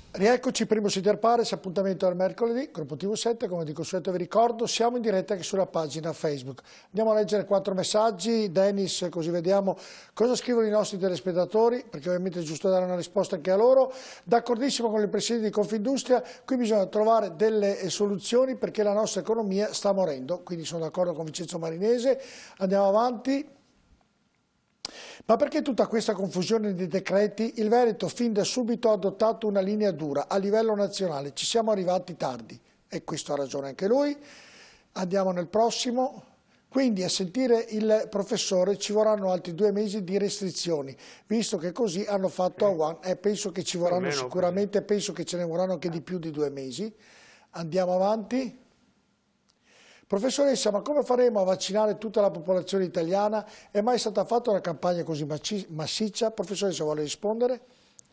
Rieccoci, primo Sider Pares, appuntamento al mercoledì, Gruppo TV7, come di consueto vi ricordo, siamo in diretta anche sulla pagina Facebook. Andiamo a leggere 4 messaggi, Dennis, così vediamo cosa scrivono i nostri telespettatori, perché ovviamente è giusto dare una risposta anche a loro. D'accordissimo con il Presidente di Confindustria, qui bisogna trovare delle soluzioni perché la nostra economia sta morendo, quindi sono d'accordo con Vincenzo Marinese. Andiamo avanti. Ma perché tutta questa confusione di decreti? Il Veneto fin da subito ha adottato una linea dura a livello nazionale, ci siamo arrivati tardi e questo ha ragione anche lui. Andiamo nel prossimo. Quindi a sentire il professore ci vorranno altri 2 mesi di restrizioni, visto che così hanno fatto a Wuhan e penso che ci vorranno sicuramente, penso che ce ne vorranno anche di più di 2 mesi. Andiamo avanti. Professoressa, ma come faremo a vaccinare tutta la popolazione italiana? È mai stata fatta una campagna così massiccia? Professoressa, vuole rispondere?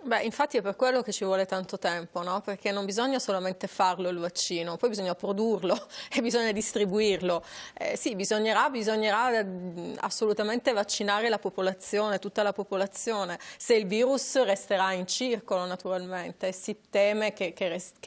Beh, infatti è per quello che ci vuole tanto tempo, no? Perché non bisogna solamente farlo il vaccino, poi bisogna produrlo e bisogna distribuirlo. Sì, bisognerà assolutamente vaccinare la popolazione, tutta la popolazione, se il virus resterà in circolo naturalmente, si teme che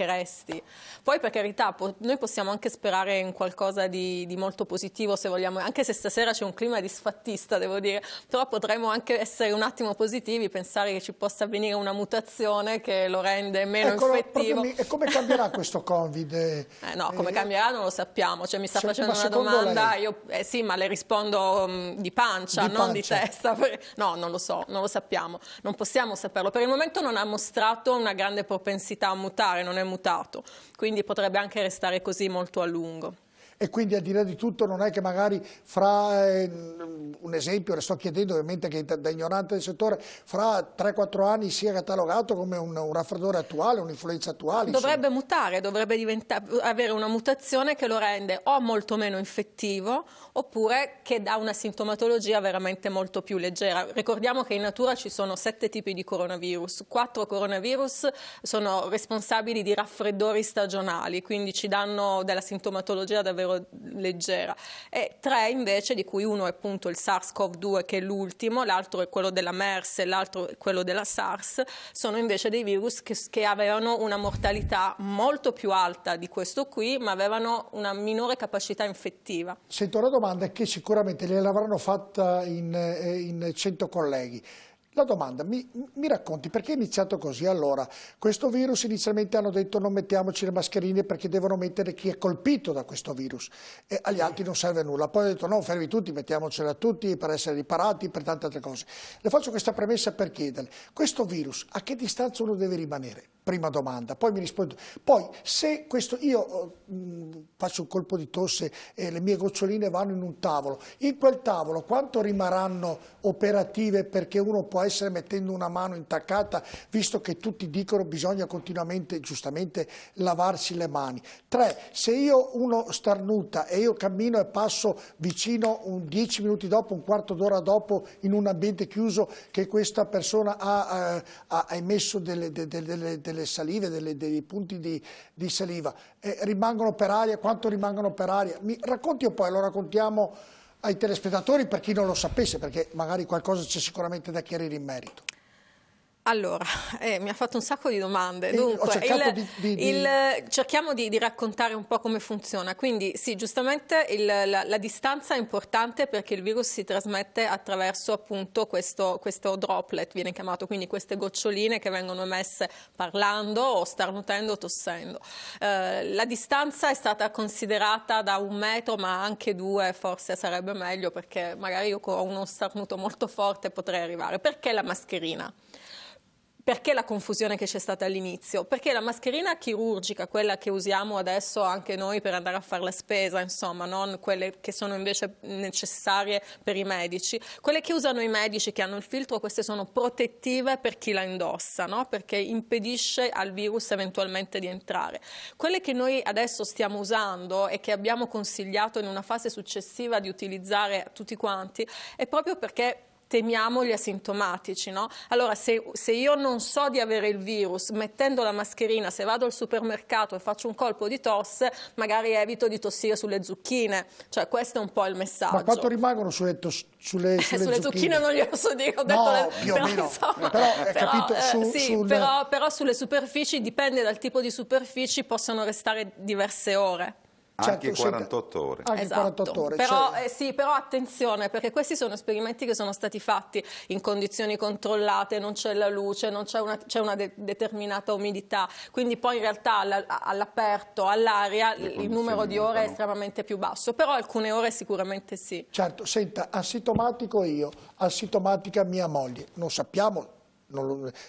resti. Poi per carità, noi possiamo anche sperare in qualcosa di molto positivo se vogliamo, anche se stasera c'è un clima disfattista, devo dire, però potremmo anche essere un attimo positivi, pensare che ci possa avvenire una mutazione che lo rende meno infettivo. E come cambierà questo Covid? No, come cambierà non lo sappiamo, cioè, mi sta facendo una domanda, io sì, ma le rispondo di pancia, non di testa. No, non lo so, non lo sappiamo, non possiamo saperlo. Per il momento non ha mostrato una grande propensità a mutare, non è mutato, quindi potrebbe anche restare così molto a lungo. E quindi a dire di tutto non è che magari fra, un esempio, le sto chiedendo ovviamente che da ignorante del settore, fra 3-4 anni sia catalogato come un raffreddore attuale, un'influenza attuale? Dovrebbe mutare, dovrebbe avere una mutazione che lo rende o molto meno infettivo oppure che dà una sintomatologia veramente molto più leggera. Ricordiamo che in natura ci sono 7 tipi di coronavirus, 4 coronavirus sono responsabili di raffreddori stagionali, quindi ci danno della sintomatologia davvero leggera, e 3 invece, di cui uno è appunto il SARS-CoV-2 che è l'ultimo, l'altro è quello della MERS e l'altro è quello della SARS, sono invece dei virus che avevano una mortalità molto più alta di questo qui, ma avevano una minore capacità infettiva. Sento una domanda che sicuramente gliel'avranno fatta in 100 colleghi. La domanda, mi racconti perché è iniziato così? Allora, questo virus inizialmente hanno detto non mettiamoci le mascherine perché devono mettere chi è colpito da questo virus e agli altri non serve nulla. Poi hanno detto no, fermi tutti, mettiamocela a tutti per essere riparati, per tante altre cose. Le faccio questa premessa per chiederle, questo virus a che distanza uno deve rimanere? Prima domanda, poi mi rispondo. Poi se questo, io faccio un colpo di tosse e le mie goccioline vanno in un tavolo, in quel tavolo quanto rimarranno operative perché uno può essere mettendo una mano intaccata, visto che tutti dicono bisogna continuamente, giustamente, lavarsi le mani. 3, se io uno starnuta e io cammino e passo vicino 10 minuti dopo, un quarto d'ora dopo, in un ambiente chiuso che questa persona ha emesso delle salive, dei punti di saliva, rimangono per aria, quanto rimangono per aria? Mi racconti un po', lo raccontiamo ai telespettatori per chi non lo sapesse, perché magari qualcosa c'è sicuramente da chiarire in merito. Allora, mi ha fatto un sacco di domande, dunque cerchiamo di raccontare un po' come funziona. Quindi sì, giustamente la distanza è importante perché il virus si trasmette attraverso appunto questo droplet, viene chiamato, quindi queste goccioline che vengono emesse parlando o starnutendo o tossendo. La distanza è stata considerata da 1 metro, ma anche 2 forse sarebbe meglio, perché magari io con uno starnuto molto forte potrei arrivare. Perché la mascherina? Perché la confusione che c'è stata all'inizio? Perché la mascherina chirurgica, quella che usiamo adesso anche noi per andare a fare la spesa, insomma, non quelle che sono invece necessarie per i medici, quelle che usano i medici che hanno il filtro, queste sono protettive per chi la indossa, no? Perché impedisce al virus eventualmente di entrare. Quelle che noi adesso stiamo usando e che abbiamo consigliato in una fase successiva di utilizzare tutti quanti è proprio perché temiamo gli asintomatici, no? Allora se io non so di avere il virus, mettendo la mascherina, se vado al supermercato e faccio un colpo di tosse, magari evito di tossire sulle zucchine, cioè questo è un po' il messaggio. Ma quanto rimangono sulle zucchine non glielo so dire, ho detto no, più o meno, insomma, però sulle superfici, dipende dal tipo di superfici, possono restare diverse ore. Anche 48 ore. Anche esatto. 48 ore. Però, cioè... sì, però attenzione, perché questi sono esperimenti che sono stati fatti in condizioni controllate, non c'è la luce, non c'è una determinata umidità, quindi poi in realtà all'aperto, all'aria, il numero di ore è estremamente più basso, però alcune ore sicuramente sì. Certo, senta, asintomatico io, asintomatica mia moglie, non sappiamo.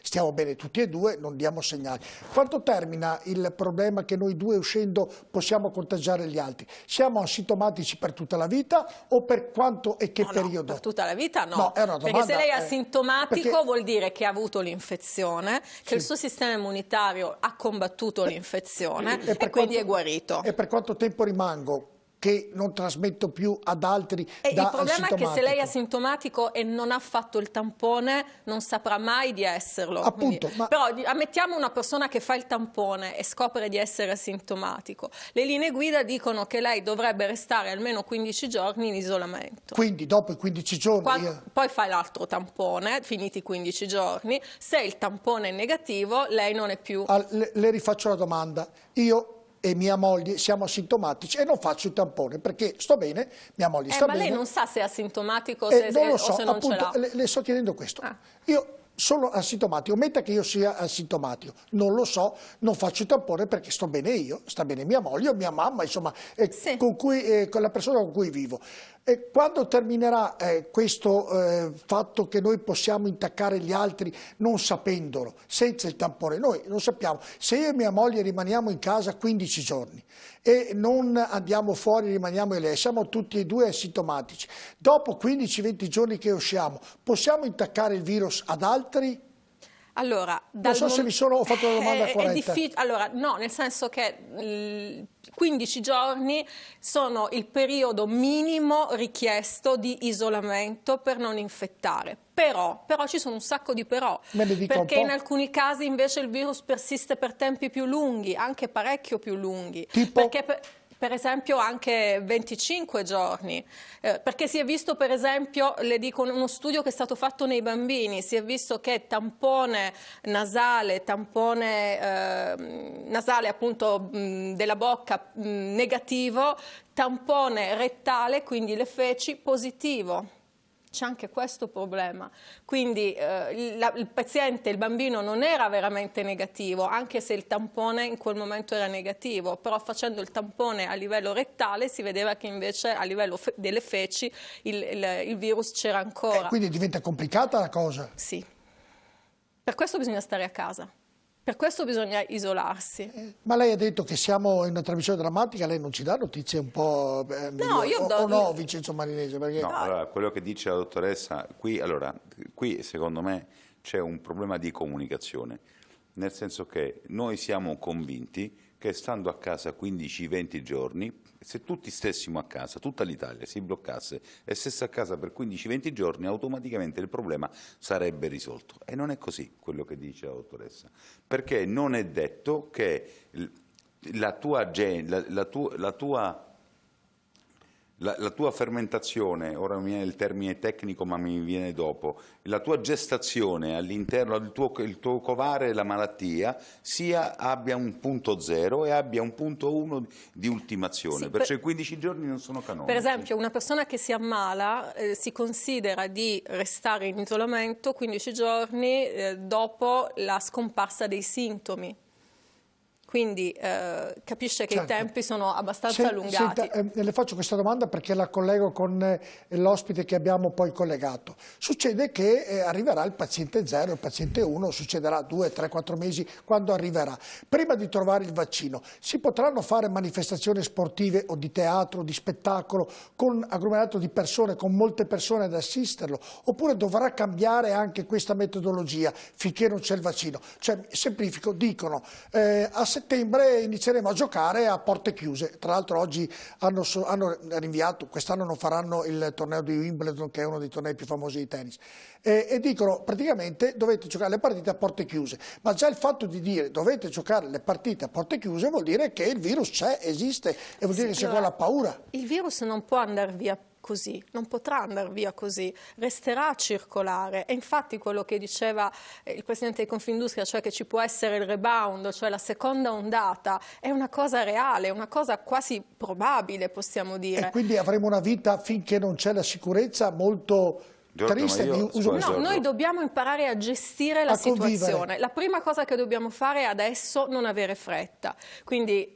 Stiamo bene tutti e due, non diamo segnali. Quanto termina il problema che noi due uscendo possiamo contagiare gli altri? Siamo asintomatici per tutta la vita o per quanto e che periodo? No, per tutta la vita no, no, è una domanda, perché se lei è asintomatico vuol dire che ha avuto l'infezione, che il suo sistema immunitario ha combattuto l'infezione e quindi è guarito. E per quanto tempo rimango che non trasmetto più ad altri il problema è che se lei è asintomatico e non ha fatto il tampone non saprà mai di esserlo. Appunto, quindi, però ammettiamo una persona che fa il tampone e scopre di essere asintomatico. Le linee guida dicono che lei dovrebbe restare almeno 15 giorni in isolamento. Quindi dopo i 15 giorni... Poi fa l'altro tampone, finiti i 15 giorni. Se il tampone è negativo, lei non è più... Le rifaccio la domanda. Io e mia moglie siamo asintomatici e non faccio il tampone perché sto bene, mia moglie sta bene. Ma lei non sa se è asintomatico non lo so, o se non appunto, ce l'ha. le sto chiedendo questo. Io sono asintomatico, metta che io sia asintomatico, non lo so, non faccio il tampone perché sto bene io, sta bene mia moglie o mia mamma, insomma, sì, con la persona con cui vivo. E quando terminerà questo fatto che noi possiamo intaccare gli altri non sapendolo, senza il tampone? Noi non sappiamo. Se io e mia moglie rimaniamo in casa 15 giorni e non andiamo fuori, rimaniamo in lei, siamo tutti e due asintomatici, dopo 15-20 giorni che usciamo, possiamo intaccare il virus ad altri? Allora, non so se ho fatto la domanda corretta. Allora, no, nel senso che 15 giorni sono il periodo minimo richiesto di isolamento per non infettare. Però ci sono un sacco di però, perché in alcuni casi invece il virus persiste per tempi più lunghi, anche parecchio più lunghi. Tipo? Perché per esempio anche 25 giorni, perché si è visto per esempio, le dico uno studio che è stato fatto nei bambini, si è visto che tampone nasale, appunto della bocca negativo, tampone rettale, quindi le feci, positivo. C'è anche questo problema, quindi il paziente, il bambino non era veramente negativo, anche se il tampone in quel momento era negativo, però facendo il tampone a livello rettale si vedeva che invece a livello delle feci il virus c'era ancora. Quindi diventa complicata la cosa? Sì, per questo bisogna stare a casa. Per questo bisogna isolarsi. Ma lei ha detto che siamo in una trasmissione drammatica, lei non ci dà notizie un po' no, io do... no, Vincenzo Marinese? Perché... No, allora, quello che dice la dottoressa, qui secondo me c'è un problema di comunicazione, nel senso che noi siamo convinti che stando a casa 15-20 giorni, se tutti stessimo a casa, tutta l'Italia si bloccasse e stesse a casa per 15-20 giorni, automaticamente il problema sarebbe risolto. E non è così quello che dice la dottoressa, perché non è detto che la tua fermentazione, ora mi viene il termine tecnico ma mi viene dopo, la tua gestazione all'interno del tuo covare la malattia abbia un punto 0 e abbia un punto 1 di ultimazione, sì, perciò i 15 giorni non sono canonici. Per esempio una persona che si ammala si considera di restare in isolamento 15 giorni dopo la scomparsa dei sintomi. Quindi capisce che certo, i tempi sono abbastanza allungati. Senta, le faccio questa domanda perché la collego con l'ospite che abbiamo poi collegato. Succede che arriverà il paziente 0, il paziente 1, succederà 2, 3, 4 mesi quando arriverà. Prima di trovare il vaccino si potranno fare manifestazioni sportive o di teatro, di spettacolo, con agglomerato di persone, con molte persone ad assisterlo, oppure dovrà cambiare anche questa metodologia finché non c'è il vaccino? Cioè, semplifico, dicono, a settembre inizieremo a giocare a porte chiuse. Tra l'altro oggi hanno rinviato, quest'anno non faranno il torneo di Wimbledon, che è uno dei tornei più famosi di tennis, e dicono praticamente dovete giocare le partite a porte chiuse, ma già il fatto di dire dovete giocare le partite a porte chiuse vuol dire che il virus c'è, esiste, e vuol dire che c'è quella paura. Il virus non può andare via così, non potrà andare via così, resterà a circolare, e infatti quello che diceva il Presidente di Confindustria, cioè che ci può essere il rebound, cioè la seconda ondata, è una cosa reale, una cosa quasi probabile, possiamo dire. E quindi avremo una vita, finché non c'è la sicurezza, molto triste. No, noi dobbiamo imparare a gestire la situazione. La prima cosa che dobbiamo fare è adesso non avere fretta, quindi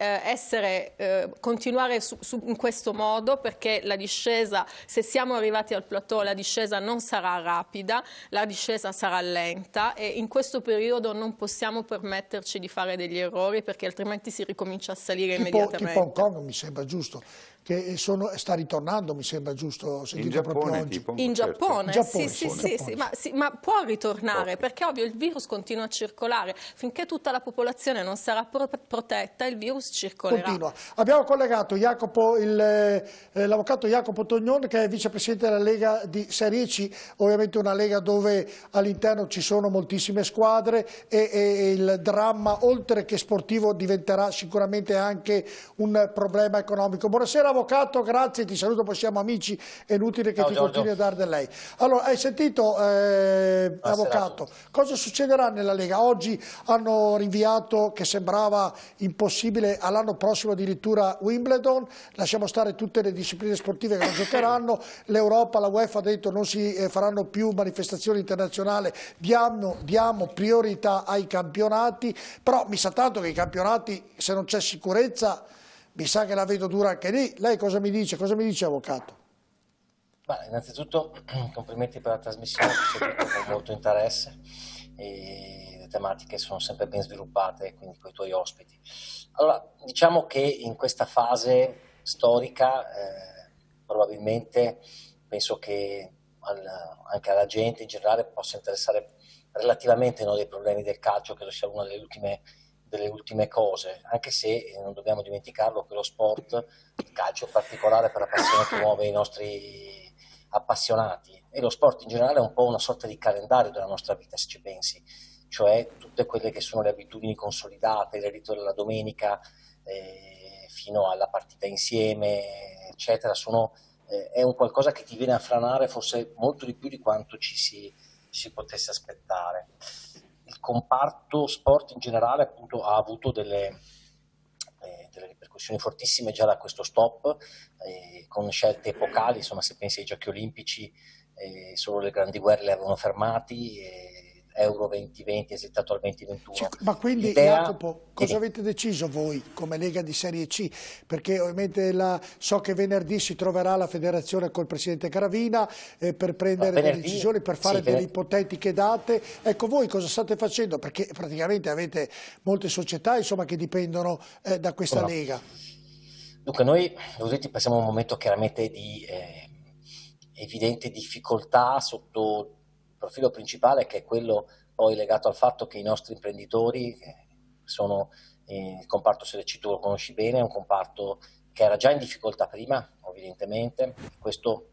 continuare in questo modo, perché la discesa, se siamo arrivati al plateau, la discesa non sarà rapida, la discesa sarà lenta, e in questo periodo non possiamo permetterci di fare degli errori, perché altrimenti si ricomincia a salire immediatamente. Tipo Hong Kong, mi sembra giusto, che sta ritornando, mi sembra giusto, in Giappone, oggi. In Giappone, Giappone, sì, ma può ritornare, perché ovvio il virus continua a circolare, finché tutta la popolazione non sarà protetta il virus circolerà. Continua. Abbiamo collegato l'avvocato Jacopo Tognon, che è vicepresidente della Lega di Serie C, ovviamente una Lega dove all'interno ci sono moltissime squadre, e il dramma oltre che sportivo diventerà sicuramente anche un problema economico. Buonasera avvocato, grazie, ti saluto, poi siamo amici, è inutile che ti continui a dare del lei. Allora, hai sentito, avvocato, cosa succederà nella Lega? Oggi hanno rinviato, che sembrava impossibile, all'anno prossimo addirittura Wimbledon, lasciamo stare tutte le discipline sportive che non giocheranno, l'Europa, la UEFA ha detto non si faranno più manifestazioni internazionali, diamo priorità ai campionati, però mi sa tanto che i campionati, se non c'è sicurezza, mi sa che la vedo dura anche lì. Lei cosa mi dice? Cosa mi dice, avvocato? Innanzitutto complimenti per la trasmissione, che seguito con molto interesse, e le tematiche sono sempre ben sviluppate, quindi con i tuoi ospiti. Allora, diciamo che in questa fase storica probabilmente penso che anche alla gente in generale possa interessare relativamente dei problemi del calcio, credo sia una delle ultime cose, anche se non dobbiamo dimenticarlo che lo sport, il calcio in particolare, per la passione che muove i nostri appassionati, e lo sport in generale è un po' una sorta di calendario della nostra vita, se ci pensi, cioè tutte quelle che sono le abitudini consolidate, il rito della domenica fino alla partita insieme, eccetera, è un qualcosa che ti viene a franare forse molto di più di quanto ci si potesse aspettare. Il comparto sport in generale appunto ha avuto delle ripercussioni fortissime già da questo stop, con scelte epocali, insomma, se pensi ai giochi olimpici, solo le grandi guerre li avevano fermati, Euro 2020 è saltato al 2021. Ma quindi Jacopo, cosa avete deciso voi come Lega di Serie C? Perché ovviamente so che venerdì si troverà la federazione col presidente Caravina per prendere delle decisioni, per fare delle ipotetiche date. Ecco, voi cosa state facendo? Perché praticamente avete molte società, insomma, che dipendono da questa Lega. Dunque noi, passiamo un momento chiaramente di evidente difficoltà sotto il profilo principale, che è quello poi legato al fatto che i nostri imprenditori sono il comparto Serie C, tu lo conosci bene, è un comparto che era già in difficoltà prima, evidentemente. Questo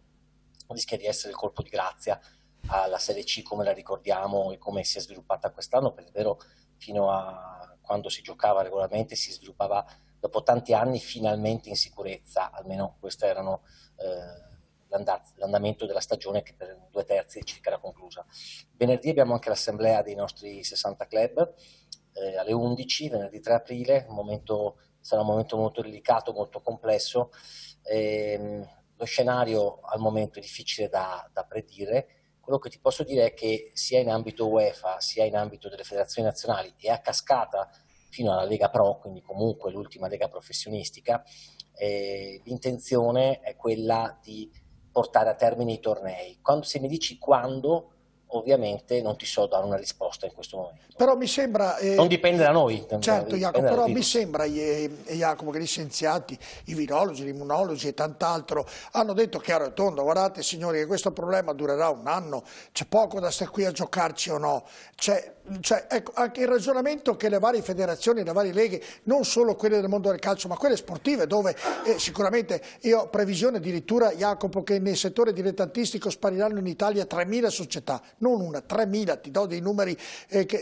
rischia di essere il colpo di grazia alla Serie C come la ricordiamo e come si è sviluppata quest'anno, perché è vero, fino a quando si giocava regolarmente si sviluppava dopo tanti anni finalmente in sicurezza, almeno questo erano l'andamento della stagione, che per 2/3 circa era conclusa. Venerdì abbiamo anche l'assemblea dei nostri 60 club alle 11, venerdì 3 aprile, sarà un momento molto delicato, molto complesso. Lo scenario al momento è difficile da predire. Quello che ti posso dire è che sia in ambito UEFA, sia in ambito delle federazioni nazionali e a cascata fino alla Lega Pro, quindi comunque l'ultima Lega professionistica, l'intenzione è quella di portare a termine i tornei. Se mi dici quando, ovviamente non ti so dare una risposta in questo momento. Però mi sembra... non dipende da noi. Certo, Jacopo, però mi sembra, Jacopo, che gli scienziati, i virologi, gli immunologi e tant'altro hanno detto chiaro e tondo: guardate signori che questo problema durerà un anno, c'è poco da stare qui a giocarci o no. Ecco, anche il ragionamento che le varie federazioni, le varie leghe, non solo quelle del mondo del calcio, ma quelle sportive, dove sicuramente io ho previsione addirittura, Jacopo, che nel settore dilettantistico spariranno in Italia 3.000 società, non una, 3.000, ti do dei numeri,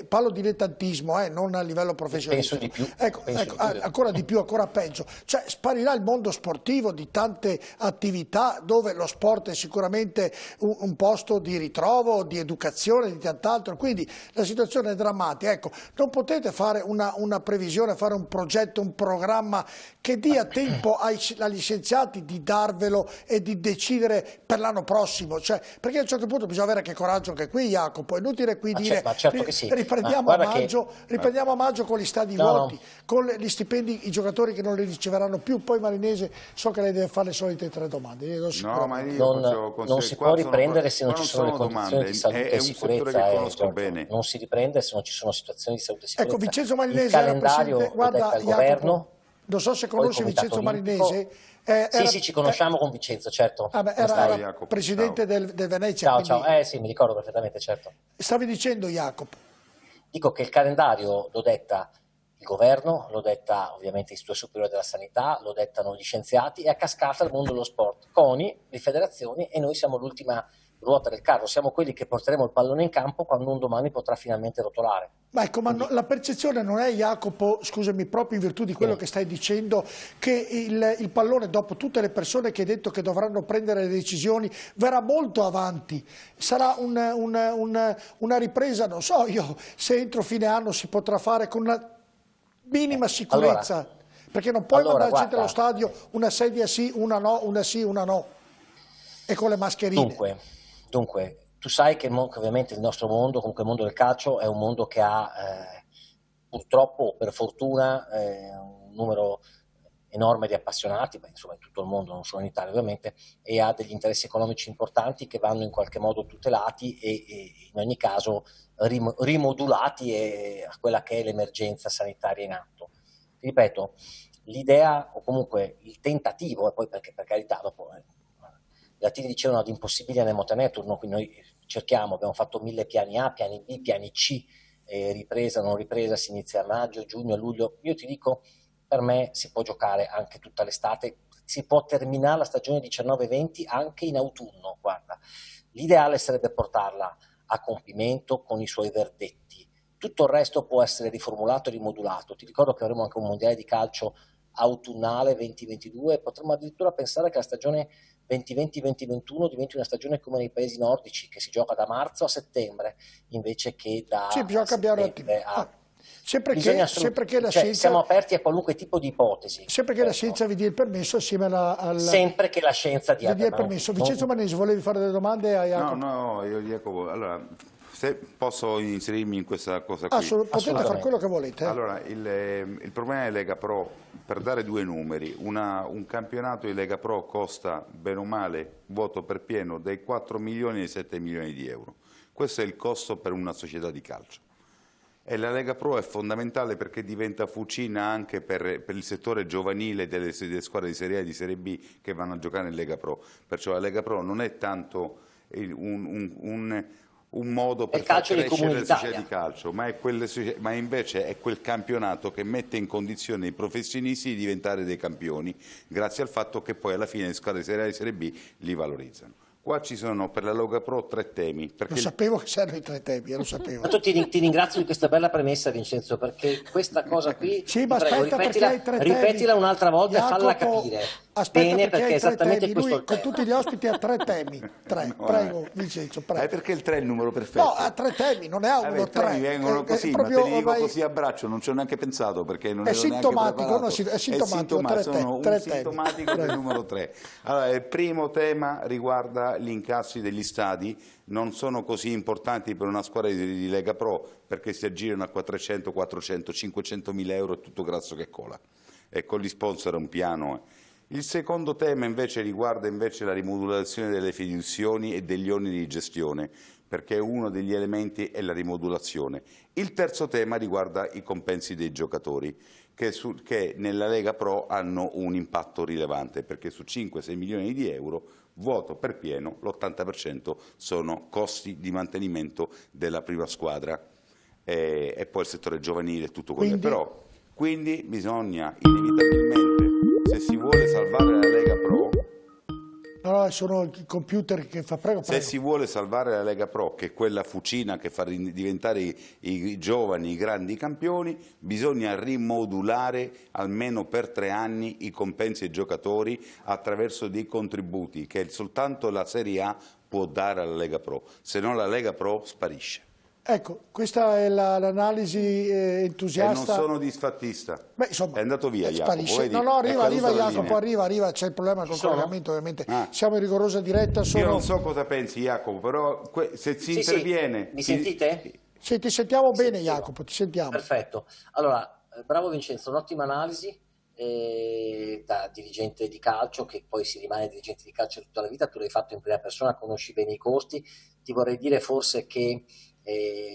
parlo dilettantismo, non a livello professionale. Penso di più. Ecco, ancora di più, ancora peggio. Cioè sparirà il mondo sportivo di tante attività dove lo sport è sicuramente un posto di ritrovo, di educazione, di tant'altro, quindi la situazione è drammatica. Ecco, non potete fare una previsione, fare un progetto, un programma che dia tempo agli scienziati di darvelo e di decidere per l'anno prossimo, perché a un certo punto bisogna avere anche coraggio anche qui, Jacopo, è inutile qui dire certo che sì. riprendiamo a maggio con gli stadi vuoti, con gli stipendi, i giocatori che non li riceveranno più. Poi Marinese, so che lei deve fare le solite 3 domande. Non si può riprendere se non ci sono le condizioni di salute e sicurezza. Non si riprende se non ci sono situazioni di salute e sicurezza. Ecco, Vincenzo Marinese, il calendario guarda, il governo. Non so se conosce Vincenzo Marinese. Sì, ci conosciamo con Vincenzo, certo. Era presidente del Venezia. Ciao. Sì, mi ricordo perfettamente, certo. Stavi dicendo, Jacopo? Dico che il calendario lo detta il governo, lo detta ovviamente l'Istituto Superiore della Sanità, lo dettano gli scienziati e a cascata il mondo dello sport, CONI, le federazioni, e noi siamo l'ultima ruota del carro, siamo quelli che porteremo il pallone in campo quando un domani potrà finalmente rotolare. Ma ecco, la percezione non è, Jacopo, scusami, proprio in virtù di quello che stai dicendo, che il pallone, dopo tutte le persone che hai detto che dovranno prendere le decisioni, verrà molto avanti, sarà una ripresa, non so io, se entro fine anno si potrà fare con una minima sicurezza, perché non puoi mandare gente allo stadio, una sedia sì, una no, una sì, una no, e con le mascherine. Dunque, tu sai che ovviamente il nostro mondo, comunque il mondo del calcio, è un mondo che ha purtroppo, per fortuna, un numero enorme di appassionati, insomma in tutto il mondo, non solo in Italia ovviamente, e ha degli interessi economici importanti che vanno in qualche modo tutelati e in ogni caso rimodulati a quella che è l'emergenza sanitaria in atto. Ti ripeto, l'idea o comunque il tentativo, e poi perché per carità dopo gli altri dicevano ad impossibile nemotenetur, no? Quindi noi cerchiamo, abbiamo fatto 1000 piani A, piani B, piani C, ripresa, non ripresa, si inizia a maggio, giugno, luglio. Io ti dico, per me si può giocare anche tutta l'estate, si può terminare la stagione 19-20 anche in autunno, guarda. L'ideale sarebbe portarla a compimento con i suoi verdetti. Tutto il resto può essere riformulato e rimodulato. Ti ricordo che avremo anche un mondiale di calcio autunnale 2022, potremmo addirittura pensare che la stagione 2020-2021 diventi una stagione come nei paesi nordici, che si gioca da marzo a settembre invece che da settembre a... Sempre che la scienza... Siamo aperti a qualunque tipo di ipotesi. Sempre che la scienza vi dia il permesso assieme al... Sempre che la scienza dia il permesso. Vincenzo Marinese, volevi fare delle domande a Jacopo? No, io Jacopo, allora, se posso inserirmi in questa cosa qui. Potete fare quello che volete. Allora, il problema di Lega Pro, per dare due numeri, un campionato di Lega Pro costa, bene o male, voto per pieno, dai 4 milioni ai 7 milioni di euro. Questo è il costo per una società di calcio. E la Lega Pro è fondamentale perché diventa fucina anche per il settore giovanile delle squadre di Serie A e di Serie B che vanno a giocare in Lega Pro. Perciò la Lega Pro non è tanto un modo per far crescere le società di calcio, ma invece è quel campionato che mette in condizione i professionisti di diventare dei campioni, grazie al fatto che poi alla fine le squadre di Serie A e Serie B li valorizzano. Qua ci sono per la Lega Pro 3 temi. Lo sapevo che c'erano i 3 temi, lo sapevo. Ma ti ringrazio di questa bella premessa, Vincenzo, perché questa cosa qui, sì, ma aspetta, ripetila un'altra volta, Jacopo, e falla capire. Bene, perché è esattamente questo il tema. Con tutti gli ospiti ha 3 temi. Prego, Vincenzo, prego. Perché il 3 è il numero perfetto. No, ha 3 temi, non ne ha uno, 3. Mi vengono così, ma te li dico così a braccio, non ci ho neanche pensato, perché non è sintomatico, è sintomatico del numero 3. Allora, il primo tema riguarda gli incassi degli stadi. Non sono così importanti per una squadra di Lega Pro perché si aggirano a 400, 400, 500 mila euro e tutto grasso che cola, e con gli sponsor è un piano. Il secondo tema invece riguarda la rimodulazione delle fiduzioni e degli oneri di gestione. perché uno degli elementi è la rimodulazione. Il terzo tema riguarda i compensi dei giocatori, che nella Lega Pro hanno un impatto rilevante, perché su 5-6 milioni di euro, vuoto per pieno, l'80% sono costi di mantenimento della prima squadra e poi il settore giovanile e tutto quello. Però, quindi bisogna inevitabilmente, se si vuole salvare la Lega Pro, no, sono il computer che fa, prego. Se si vuole salvare la Lega Pro, che è quella fucina che fa diventare i giovani i grandi campioni, bisogna rimodulare almeno per 3 anni i compensi ai giocatori attraverso dei contributi che soltanto la Serie A può dare alla Lega Pro, se no la Lega Pro sparisce. Ecco, questa è l'analisi entusiasta. E non sono disfattista. Beh, insomma, è andato via Jacopo. Vedi? No, arriva Jacopo, arriva, c'è il problema col collegamento ovviamente. Siamo in rigorosa diretta. Io non so cosa pensi Jacopo, però se si interviene... Sì. Mi sentite? Sì, ti sentiamo bene Jacopo, ti sentiamo. Perfetto. Allora, bravo Vincenzo, un'ottima analisi da dirigente di calcio, che poi si rimane dirigente di calcio tutta la vita, tu l'hai fatto in prima persona, conosci bene i costi. Ti vorrei dire forse che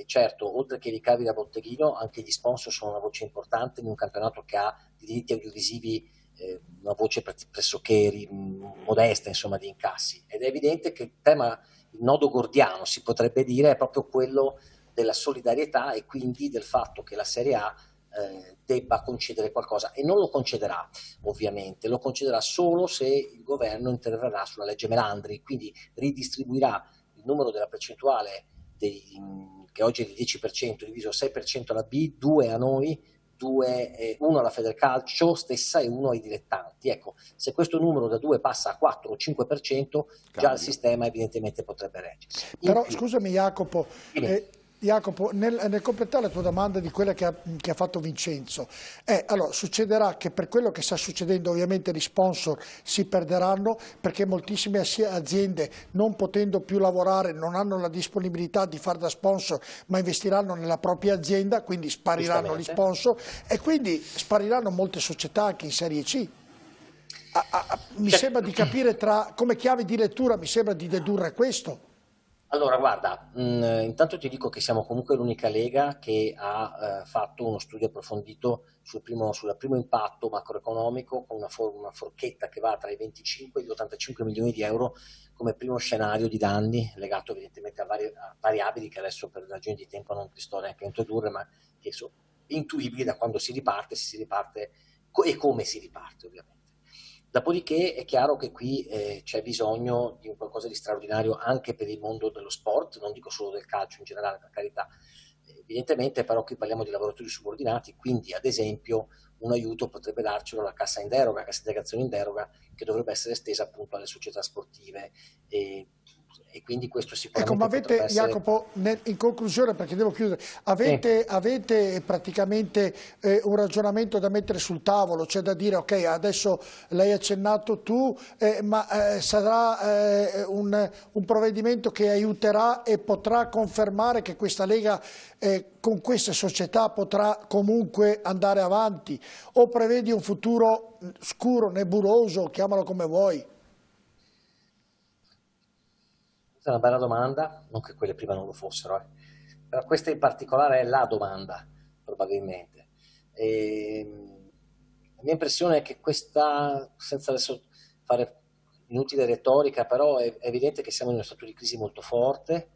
certo, oltre che i ricavi da botteghino, anche gli sponsor sono una voce importante in un campionato che ha di diritti audiovisivi una voce pressoché modesta, insomma, di incassi. Ed è evidente che il nodo gordiano, si potrebbe dire, è proprio quello della solidarietà e quindi del fatto che la Serie A debba concedere qualcosa, e non lo concederà ovviamente, lo concederà solo se il governo interverrà sulla legge Melandri, quindi ridistribuirà il numero della percentuale che oggi è del 10%, diviso 6% alla B, 2 a noi, 1 alla Federcalcio stessa e 1 ai dilettanti. Ecco, se questo numero da 2 passa a 4 o 5%, già il sistema evidentemente potrebbe reggersi. Però scusami Jacopo, nel completare la tua domanda di quella che ha fatto Vincenzo, allora succederà che per quello che sta succedendo ovviamente gli sponsor si perderanno, perché moltissime aziende, non potendo più lavorare, non hanno la disponibilità di fare da sponsor, ma investiranno nella propria azienda, quindi spariranno gli sponsor e quindi spariranno molte società anche in Serie C. Mi sembra di capire, come chiave di lettura mi sembra di dedurre questo. Allora, guarda, intanto ti dico che siamo comunque l'unica Lega che ha fatto uno studio approfondito sul primo impatto macroeconomico, con una forchetta che va tra i 25 e gli 85 milioni di euro come primo scenario di danni, legato evidentemente a variabili che adesso per ragioni di tempo non ti sto neanche a introdurre, ma che sono intuibili da quando si riparte, se si riparte e come si riparte ovviamente. Dopodiché è chiaro che qui c'è bisogno di un qualcosa di straordinario anche per il mondo dello sport, non dico solo del calcio in generale, per carità. Evidentemente però qui parliamo di lavoratori subordinati, quindi ad esempio un aiuto potrebbe darcelo la cassa integrazione in deroga, che dovrebbe essere estesa appunto alle società sportive. E quindi questo sicuramente ma avete, essere... Jacopo, in conclusione, perché devo chiudere, avete praticamente un ragionamento da mettere sul tavolo, cioè da dire ok, adesso l'hai accennato tu, ma sarà un provvedimento che aiuterà e potrà confermare che questa Lega con queste società potrà comunque andare avanti, o prevedi un futuro scuro, nebuloso, chiamalo come vuoi? Questa è una bella domanda, non che quelle prima non lo fossero, però questa in particolare è la domanda, probabilmente. La mia impressione è che questa, senza adesso fare inutile retorica, però è evidente che siamo in uno stato di crisi molto forte,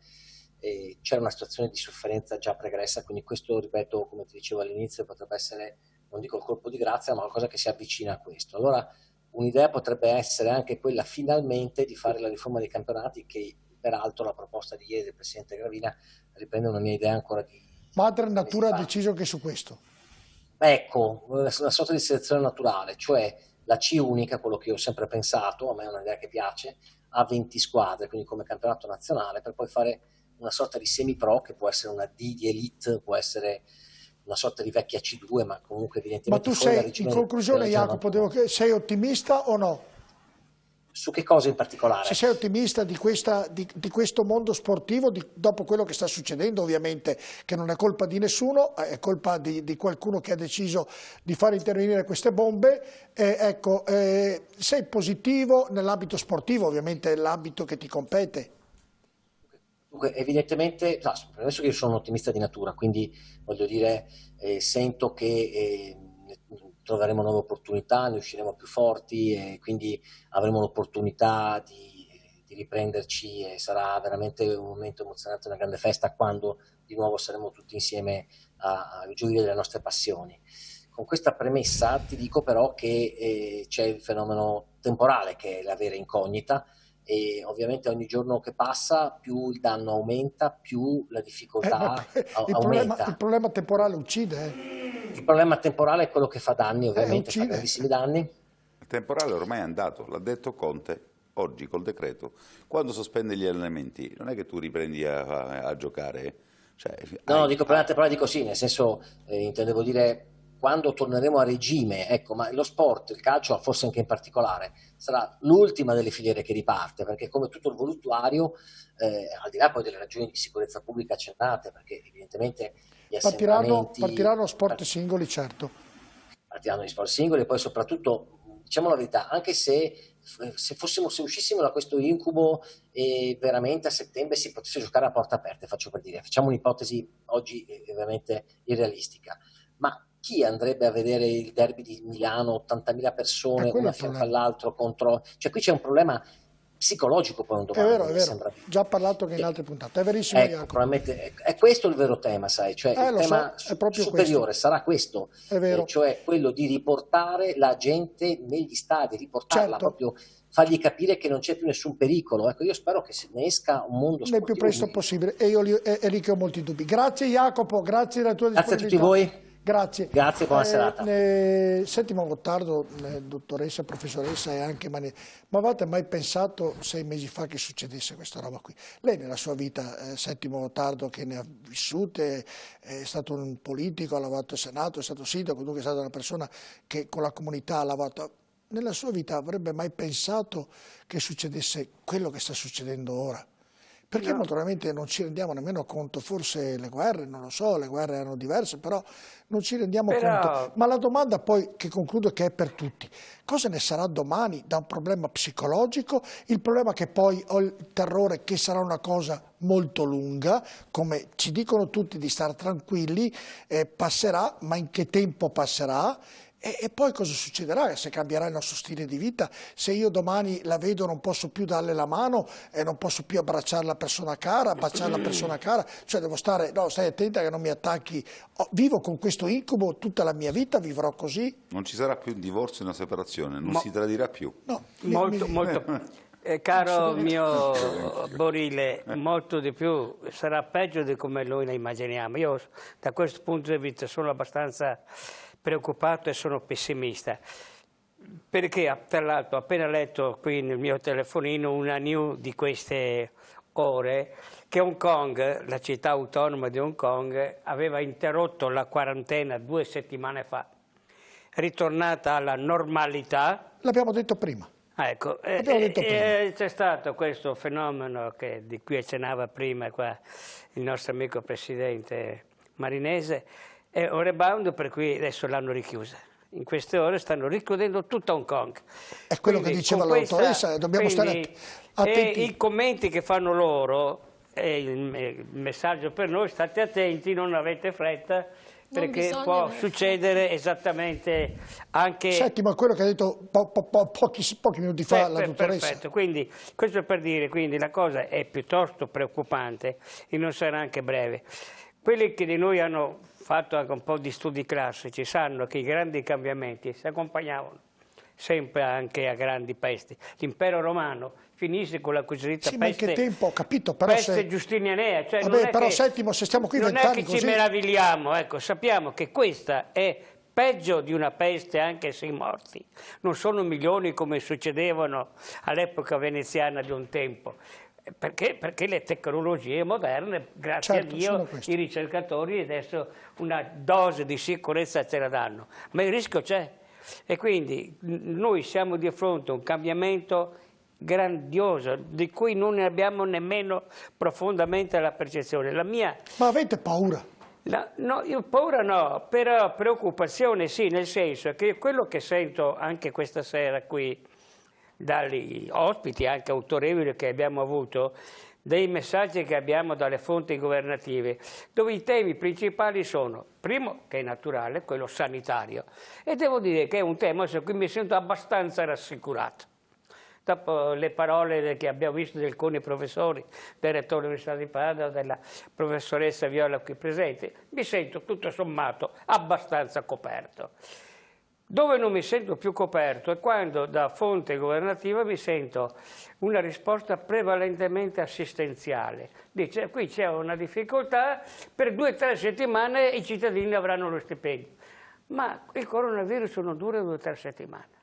c'è una situazione di sofferenza già pregressa, quindi questo, ripeto, come ti dicevo all'inizio, potrebbe essere, non dico il colpo di grazia, ma qualcosa che si avvicina a questo. Allora, un'idea potrebbe essere anche quella finalmente di fare la riforma dei campionati, che peraltro la proposta di ieri del Presidente Gravina riprende una mia idea ancora di... Madre Natura ha deciso che su questo. Ecco, una sorta di selezione naturale, cioè la C unica, quello che io ho sempre pensato, a me è un'idea che piace, ha 20 squadre, quindi come campionato nazionale, per poi fare una sorta di semi-pro, che può essere una D di elite, può essere una sorta di vecchia C2, ma comunque evidentemente... Ma tu sei, in conclusione Jacopo, sei ottimista o no? Su che cosa in particolare? Se sei ottimista di questo mondo sportivo, dopo quello che sta succedendo, ovviamente, che non è colpa di nessuno, è colpa di qualcuno che ha deciso di far intervenire queste bombe, ecco, sei positivo nell'ambito sportivo, ovviamente è l'ambito che ti compete. evidentemente, adesso che io sono un ottimista di natura, quindi voglio dire, sento che troveremo nuove opportunità, ne usciremo più forti e quindi avremo l'opportunità di riprenderci e sarà veramente un momento emozionante, una grande festa quando di nuovo saremo tutti insieme a gioire delle nostre passioni. Con questa premessa ti dico però che c'è il fenomeno temporale che è la vera incognita, e ovviamente ogni giorno che passa più il danno aumenta, più la difficoltà aumenta. Il problema temporale uccide. Il problema temporale è quello che fa danni, ovviamente fa grandissimi danni. Il temporale ormai è andato, l'ha detto Conte oggi col decreto. Quando sospende gli allenamenti non è che tu riprendi a giocare. Cioè, no, dico problema temporale, dico sì, nel senso intendevo dire quando torneremo a regime, ecco, ma lo sport, il calcio forse anche in particolare, sarà l'ultima delle filiere che riparte, perché come tutto il voluttuario, al di là poi delle ragioni di sicurezza pubblica accennate, perché evidentemente gli assembramenti... Partiranno sport singoli, certo. Partiranno gli sport singoli e poi soprattutto, diciamo la verità, anche se uscissimo da questo incubo e veramente a settembre si potesse giocare a porta aperte, faccio per dire, facciamo un'ipotesi oggi ovviamente irrealistica, ma chi andrebbe a vedere il derby di Milano, 80.000 persone, una fianco all'altro contro... Cioè qui c'è un problema psicologico poi un domani. È vero, sembra... già parlato che in altre puntate, è verissimo. Ecco, probabilmente è questo il vero tema, sai, cioè il tema superiore questo. Sarà questo, cioè quello di riportare la gente negli stadi, riportarla proprio, fargli capire che non c'è più nessun pericolo. Ecco, io spero che se ne esca un mondo sportivo. Nel più presto possibile, e io è lì che ho molti dubbi. Grazie Jacopo, grazie della tua disponibilità. Grazie a tutti voi. Grazie. Grazie, buona serata. Settimo Gottardo, dottoressa, professoressa e anche ma avete mai pensato 6 mesi fa che succedesse questa roba qui? Lei nella sua vita, Settimo Gottardo, che ne ha vissute, è stato un politico, ha lavorato al Senato, è stato sindaco, dunque è stata una persona che con la comunità ha lavorato. Nella sua vita avrebbe mai pensato che succedesse quello che sta succedendo ora? Perché molto probabilmente non ci rendiamo nemmeno conto, forse le guerre, non lo so, le guerre erano diverse, però non ci rendiamo conto. Ma la domanda poi, che concludo, che è per tutti, cosa ne sarà domani da un problema psicologico? Il problema che poi ho il terrore che sarà una cosa molto lunga, come ci dicono tutti di stare tranquilli, passerà, ma in che tempo passerà? E poi cosa succederà? Se cambierà il nostro stile di vita, se io domani la vedo non posso più darle la mano e non posso più abbracciare la persona cara, baciare la persona cara, cioè devo stare, no, stai attenta che non mi attacchi, vivo con questo incubo tutta la mia vita, vivrò così. Non ci sarà più un divorzio e una separazione, non si tradirà più. No, molto. Caro mio Borile, molto di più, sarà peggio di come noi la immaginiamo. Io da questo punto di vista sono abbastanza preoccupato e sono pessimista, perché tra l'altro ho appena letto qui nel mio telefonino una news di queste ore che Hong Kong, la città autonoma di Hong Kong, aveva interrotto la quarantena 2 settimane fa, ritornata alla normalità. L'abbiamo detto prima. Ecco, c'è stato questo fenomeno di cui accennava prima qua il nostro amico presidente Marinese, è un rebound per cui adesso l'hanno richiusa. In queste ore stanno richiudendo tutta Hong Kong. È quello che diceva la dottoressa, dobbiamo stare attenti. E i commenti che fanno loro, il messaggio per noi, state attenti, non avete fretta, perché può succedere esattamente anche... Settimo, è quello che ha detto pochi minuti fa la dottoressa. Perfetto, quindi questo per dire, quindi la cosa è piuttosto preoccupante e non sarà anche breve. Quelli che di noi hanno fatto anche un po' di studi classici sanno che i grandi cambiamenti si accompagnavano sempre anche a grandi pesti. L'impero romano finisce con la cosiddetta peste. Ma in che tempo, ho capito, però peste giustinianea. Cioè vabbè, però Settimo, se stiamo qui 20 anni così... Non è che ci meravigliamo, ecco, sappiamo che questa è peggio di una peste anche se i morti non sono milioni come succedevano all'epoca veneziana di un tempo. Perché le tecnologie moderne, grazie a Dio, i ricercatori adesso una dose di sicurezza ce la danno, ma il rischio c'è e quindi noi siamo di fronte a un cambiamento grandioso di cui non ne abbiamo nemmeno profondamente la percezione. Ma avete paura? No, io paura no, però preoccupazione sì, nel senso che quello che sento anche questa sera qui dagli ospiti anche autorevoli che abbiamo avuto, dei messaggi che abbiamo dalle fonti governative, dove i temi principali sono, primo, che è naturale, quello sanitario, e devo dire che è un tema su cui mi sento abbastanza rassicurato. Dopo le parole che abbiamo visto di alcuni professori, del rettore dell'Università di Padova, della professoressa Viola qui presente, mi sento tutto sommato abbastanza coperto. Dove non mi sento più coperto è quando da fonte governativa mi sento una risposta prevalentemente assistenziale. Dice, qui c'è una difficoltà, per 2 o 3 settimane i cittadini avranno lo stipendio. Ma il coronavirus non dura 2 o 3 settimane.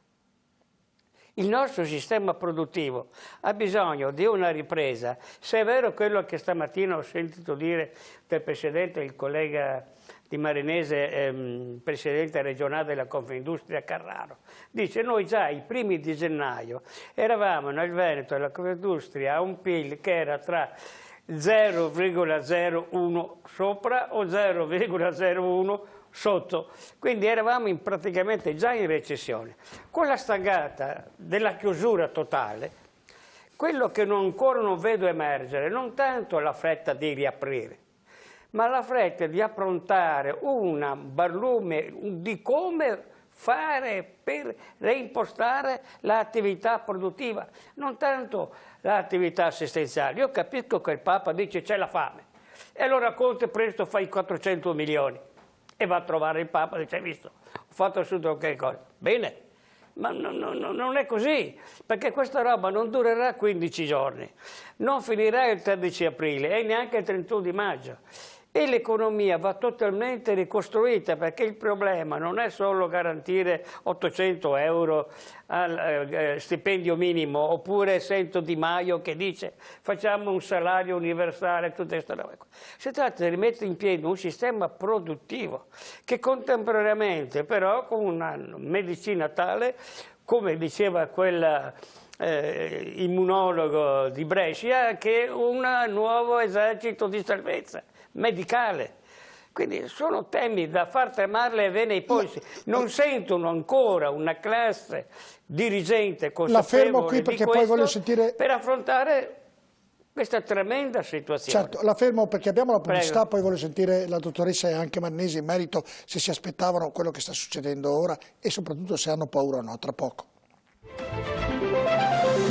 Il nostro sistema produttivo ha bisogno di una ripresa. Se è vero quello che stamattina ho sentito dire del Presidente, il collega di Marinese, Presidente regionale della Confindustria Carraro, dice noi già i primi di gennaio eravamo nel Veneto della Confindustria a un PIL che era tra 0,01 sopra o 0,01 sotto, quindi eravamo praticamente già in recessione. Con la stangata della chiusura totale, quello che ancora non vedo emergere, non tanto la fretta di riaprire, ma la fretta di approntare un barlume di come fare per reimpostare l'attività produttiva, non tanto l'attività assistenziale. Io capisco che il Papa dice c'è la fame, e allora Conte presto fa i 400 milioni. E va a trovare il Papa e dice, hai visto, ho fatto su qualche cosa. Bene, ma non è così, perché questa roba non durerà 15 giorni, non finirà il 13 aprile e neanche il 31 di maggio. E l'economia va totalmente ricostruita, perché il problema non è solo garantire 800 euro al stipendio minimo, oppure sento Di Maio che dice facciamo un salario universale, tutte queste robe. Si tratta di rimettere in piedi un sistema produttivo che contemporaneamente però con una medicina tale, come diceva quel immunologo di Brescia, che un nuovo esercito di salvezza medicale. Quindi sono temi da far tremare le vene ai polsi. Non sentono ancora una classe dirigente consapevole di questo per affrontare questa tremenda situazione. Certo, la fermo perché abbiamo la pubblicità, prego. Poi voglio sentire la dottoressa e anche Mannesi in merito se si aspettavano quello che sta succedendo ora e soprattutto se hanno paura o no, tra poco.